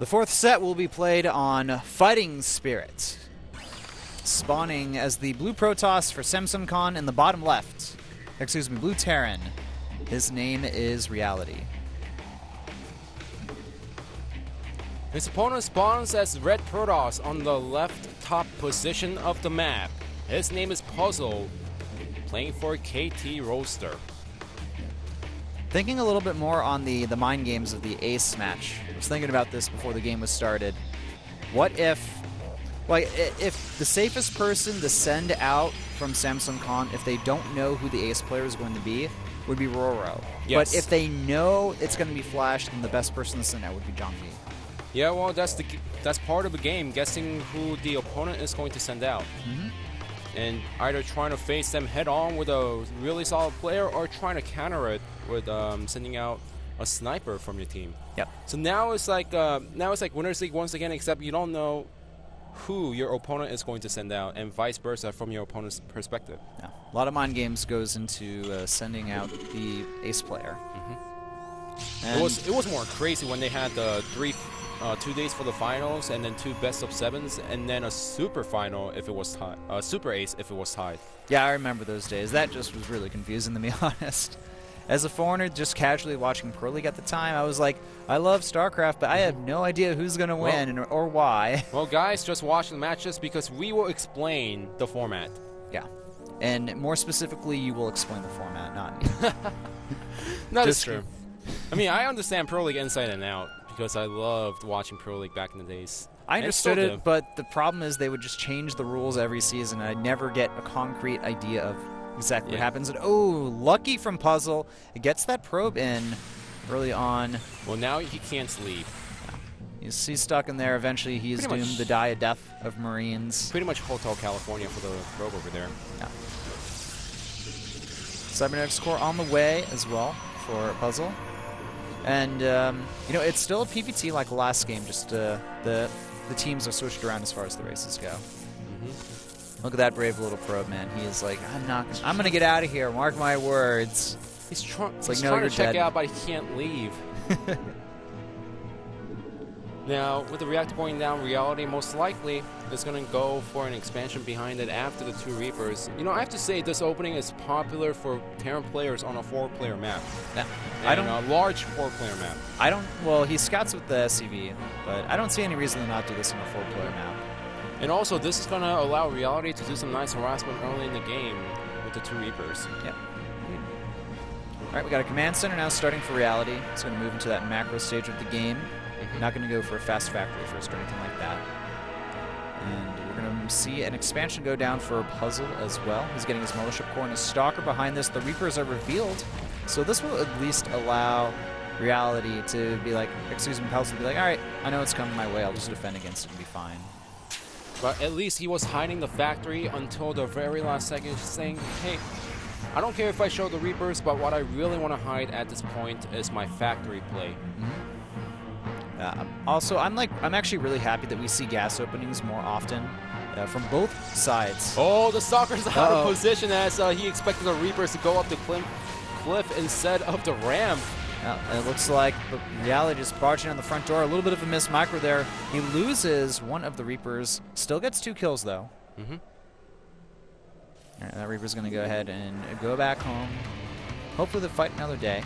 The fourth set will be played on Fighting Spirit, spawning as the blue Protoss for SamsungCon in the bottom left. Excuse me, blue Terran. His name is Reality. His opponent spawns as red Protoss on the left top position of the map. His name is Puzzle, playing for KT Roaster. Thinking a little bit more on the mind games of the Ace match. I was thinking about this before the game was started. What if, like, if the safest person to send out from SamsungCon, if they don't know who the Ace player is going to be, would be Roro. Yes. But if they know it's going to be Flash, then the best person to send out would be Zhangli. Yeah, well, that's part of the game, guessing who the opponent is going to send out. And either trying to face them head-on with a really solid player or trying to counter it with sending out a sniper from your team. Yep. So now it's like Winners League once again, except you don't know who your opponent is going to send out, and vice versa from your opponent's perspective. Yeah. A lot of mind games goes into sending out the Ace player. It was more crazy when they had the 2 days for the finals, and then 2 best-of-7s, and then a super final if it was tied, super ace if it was tied. Yeah, I remember those days. That just was really confusing, to be honest. As a foreigner, just casually watching Pro League at the time, I was like, I love StarCraft, but I have no idea who's going to win or why. Well, guys, just watch the matches because we will explain the format. Yeah. And more specifically, you will explain the format, not me. That's true. I mean, I understand Pro League inside and out because I loved watching Pro League back in the days. I understood it, but the problem is they would just change the rules every season, and I'd never get a concrete idea of exactly what happens. And lucky from Puzzle. It gets that probe in early on. Well, now he can't leave. He's stuck in there. Eventually, he's doomed to die a death of Marines. Pretty much Hotel California for the probe over there. Yeah. Cybernetics Core on the way as well for Puzzle. And, you know, it's still a PvT like last game, just the teams are switched around as far as the races go. Look at that brave little probe, man. He is like, I'm going to get out of here, mark my words. He's trying no, to check out, but he can't leave. Now, with the reactor going down, Reality most likely is going to go for an expansion behind it after the 2 Reapers. You know, I have to say this opening is popular for Terran players on a 4-player map. Yeah. And a large 4-player map. Well, he scouts with the SCV, but I don't see any reason to not do this on a 4-player map. And also, this is going to allow Reality to do some nice harassment early in the game with the 2 Reapers. Yep. All right, we got a command center now starting for Reality. It's going to move into that macro stage of the game. Not going to go for a fast factory first or anything like that. And we're going to see an expansion go down for Puzzle as well. He's getting his Militia Core and his Stalker behind this. The Reapers are revealed, so this will at least allow Reality to be like, excuse me, Puzzle to be like, all right, I know it's coming my way. I'll just defend against it and be fine. But at least he was hiding the factory until the very last second, saying, hey, I don't care if I show the Reapers, but what I really want to hide at this point is my factory play. Also, I'm actually really happy that we see gas openings more often from both sides. Oh, the Stalker's out of position as he expected the Reapers to go up the cliff instead of the ramp. It looks like Reality just barging on the front door. A little bit of a missed micro there. He loses one of the Reapers. Still gets 2 kills, though. All right, that Reaper's going to go ahead and go back home. Hopefully they'll fight another day.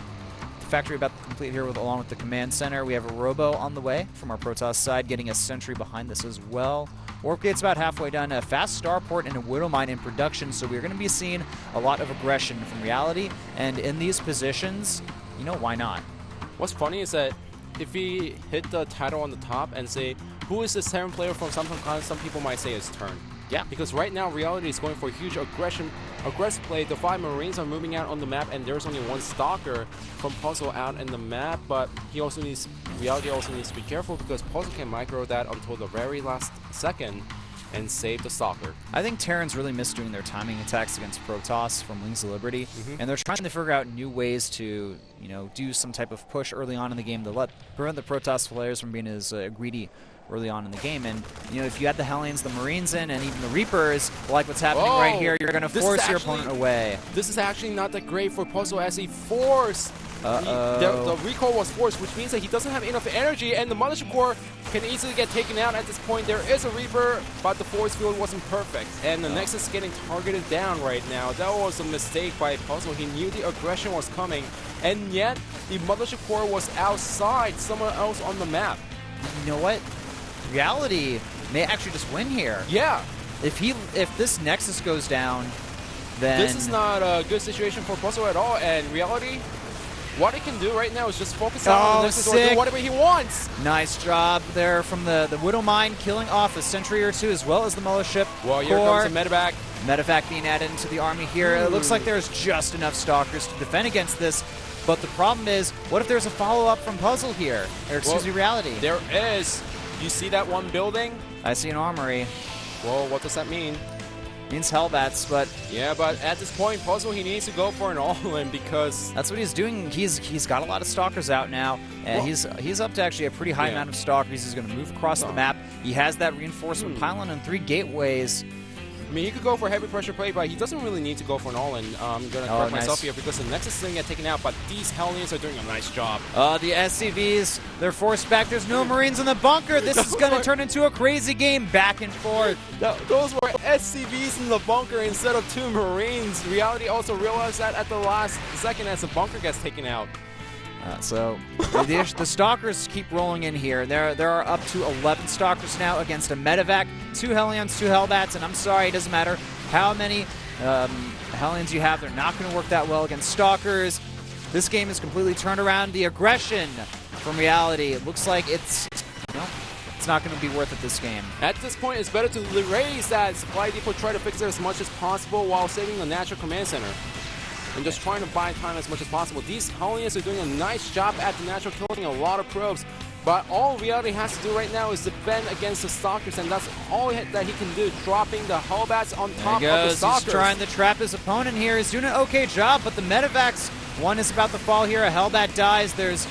The factory about to complete here along with the command center. We have a Robo on the way from our Protoss side, getting a sentry behind this as well. Warp Gate's about halfway done. A fast starport and a Widow Mine in production, so we're going to be seeing a lot of aggression from Reality. And in these positions, you know, why not? What's funny is that if we hit the title on the top and say, who is this Terran player from SamsungCon, some people might say it's Turn. Yeah, because right now Reality is going for a huge aggressive play. The 5 Marines are moving out on the map, and there's only 1 Stalker from Puzzle out in the map. But Reality also needs to be careful because Puzzle can micro that until the very last second and save the Stalker. I think Terrans really miss doing their timing attacks against Protoss from Wings of Liberty, and they're trying to figure out new ways to, you know, do some type of push early on in the game to prevent the Protoss players from being as greedy early on in the game. And, you know, if you add the Hellions, the Marines in, and even the Reapers, like what's happening right here, you're going to force your opponent away. This is actually not that great for Puzzle as he forced The recall was forced, which means that he doesn't have enough energy, and the Mothership Core can easily get taken out at this point. There is a Reaper, but the force field wasn't perfect, and the Nexus is getting targeted down right now. That was a mistake by Puzzle. He knew the aggression was coming, and yet the Mothership Core was outside, somewhere else on the map. You know what? Reality may actually just win here. Yeah. If this Nexus goes down, then this is not a good situation for Puzzle at all, and Reality, what he can do right now is just focus on the Nexus or do whatever he wants. Nice job there from the Widow Mine, killing off a sentry or two as well as the Mothership. Well, here comes the Medevac. Medevac being added into the army here. It looks like there's just enough Stalkers to defend against this. But the problem is, what if there's a follow-up from Puzzle here? Or excuse me, Reality. There is. You see that one building? I see an armory. Well, what does that mean? Means Hellbats, but yeah, but at this point, Puzzle, he needs to go for an all-in because that's what he's doing. He's got a lot of Stalkers out now, and he's up to actually a pretty high amount of Stalkers. He's going to move across the map. He has that reinforcement pylon and 3 gateways. I mean, he could go for heavy pressure play, but he doesn't really need to go for an all-in. I'm going to correct myself here because the Nexus is going to get taken out, but these Hellions are doing a nice job. The SCVs, they're forced back. There's no Marines in the bunker. This is going to turn into a crazy game back and forth. Those were SCVs in the bunker instead of 2 Marines. Reality also realized that at the last second as the bunker gets taken out. So the Stalkers keep rolling in here. There are up to 11 Stalkers now against a Medevac, 2 Hellions, 2 Hellbats, and I'm sorry, it doesn't matter how many Hellions you have. They're not going to work that well against Stalkers. This game is completely turned around. The aggression from Reality, it looks like it's not going to be worth it this game. At this point, it's better to raise that supply depot, try to fix it as much as possible while saving the natural command center. And just trying to buy time as much as possible. These Hellions are doing a nice job at the natural, killing a lot of probes. But all Reality has to do right now is defend against the Stalkers, and that's all that he can do, dropping the Hellbats on top of the Stalkers. He's trying to trap his opponent here. He's doing an okay job, but the Medevacs, one is about to fall here. A Hellbat dies. There's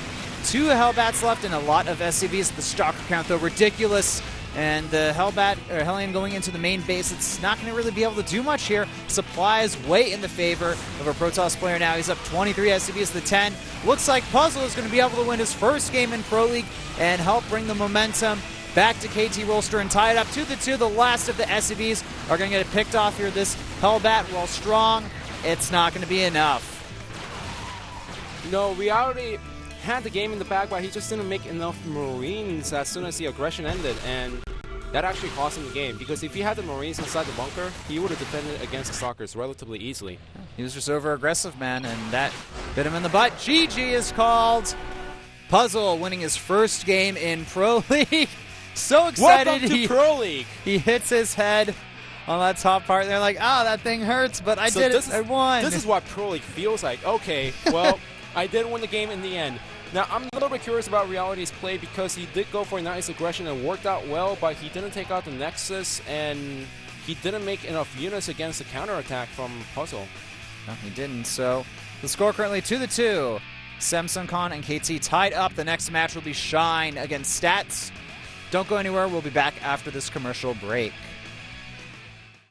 2 Hellbats left and a lot of SCVs. The Stalker count, though, ridiculous. And the Hellion going into the main base, it's not going to really be able to do much here. Supplies way in the favor of a Protoss player now. He's up 23 SCVs to 10. Looks like Puzzle is going to be able to win his first game in Pro League and help bring the momentum back to KT Rolster and tie it up 2-2. The last of the SCVs are going to get picked off here. This Hellbat, while strong, it's not going to be enough. No, Reality had the game in the bag, but he just didn't make enough Marines as soon as the aggression ended, and that actually cost him the game, because if he had the Marines inside the bunker, he would have defended against the Stalkers relatively easily. He was just over-aggressive, man, and that bit him in the butt. GG is called. Puzzle winning his first game in Pro League. So excited. Welcome to Pro League. He hits his head on that top part. They're like, that thing hurts, but I did it. I won. This is what Pro League feels like. Okay, well, I did win the game in the end. Now, I'm a little bit curious about Reality's play because he did go for a nice aggression and worked out well, but he didn't take out the Nexus, and he didn't make enough units against the counterattack from Puzzle. No, he didn't. So the score currently 2-2. Samsung Khan and KT tied up. The next match will be Shine against Stats. Don't go anywhere. We'll be back after this commercial break.